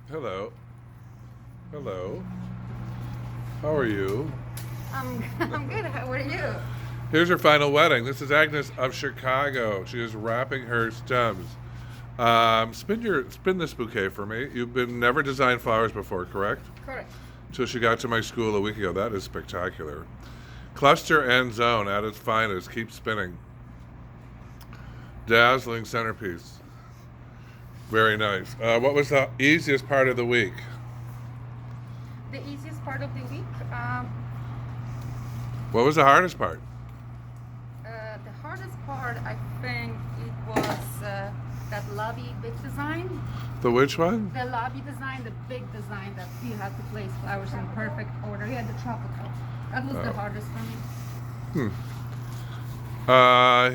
Hello. Hello. How are you? I'm good. How are you? Here's her final wedding. This is Agnes of Chicago. She is wrapping her stems. Spin this bouquet for me. You've been never designed flowers before, correct? Correct. So she got to my school a week ago. That is spectacular. Cluster and zone at its finest. Keep spinning. Dazzling centerpiece. Very nice. What was the easiest part of the week? The easiest part of the week, What was the hardest part? the hardest part, I think it was that lobby big design. The which one? The lobby design, the big design that you had to place flowers in perfect order. You had the tropical. That was the hardest for me.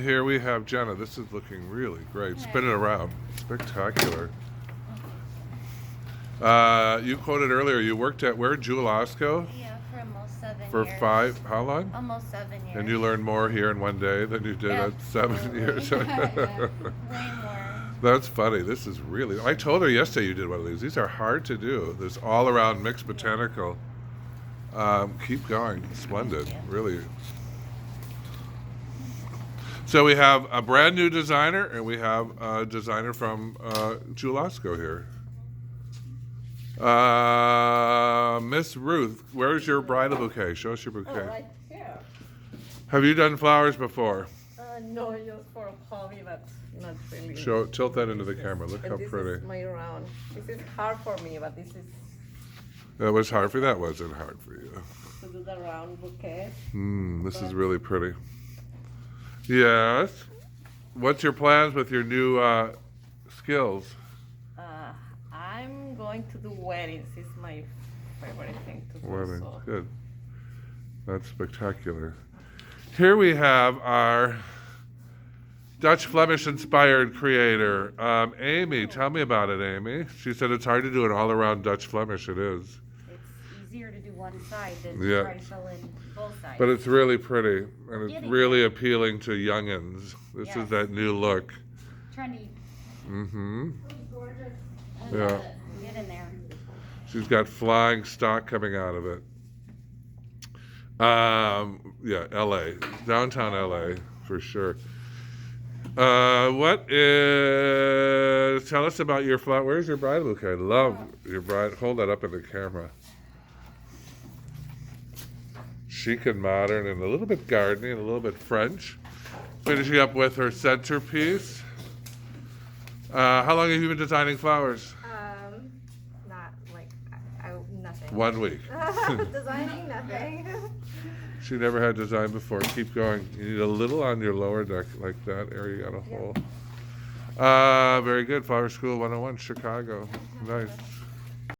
Here we have Jenna. This is looking really great. Spin it around. Spectacular. You quoted earlier, you worked at where? Jewel Osco? Yeah, for almost 7 For years. how long? Almost 7 years. And you learned more here in one day than you did at 7 years. Way more. That's funny. This is really, I told her yesterday you did one of these. These are hard to do. This all around mixed botanical. Keep going. Splendid. Really. So we have a brand new designer, and we have a designer from Jewel Osco here. Miss Ruth, where's your bridal bouquet? Show us your bouquet. Right here. Have you done flowers before? No, just for a hobby, but not really. Tilt that into the camera. Look And how this pretty. is my round. This is hard for me, but this is That was hard for you. That wasn't hard for you. to do the round bouquet. This is really pretty. Yes. What's your plans with your new skills? I'm going to do weddings. It's my favorite thing to do. Weddings. So. Good. That's spectacular. Here we have our Dutch Flemish inspired creator, Amy. Tell me about it, Amy. She said it's hard to do an all around Dutch Flemish. It is. It's easier to do one side than Yeah. try to fill in both sides. But it's really pretty, and it's Getting really appealing to youngins. This is Yes. that new look. Trendy. Mm-hmm. I Yeah. love it. Get in there. She's got flying stock coming out of it. Yeah, LA, downtown LA, for sure. Tell us about your flower. Where's your bridal bouquet? I love your bride. Hold that up in the camera. Chic and modern, and a little bit gardening, and a little bit French. Finishing up with her centerpiece. How long have you been designing flowers? Not like nothing. 1 week. Designing nothing. She never had design before. Keep going. You need a little on your lower deck, like that area. You got a hole. Very good. Flower School 101, Chicago. Nice.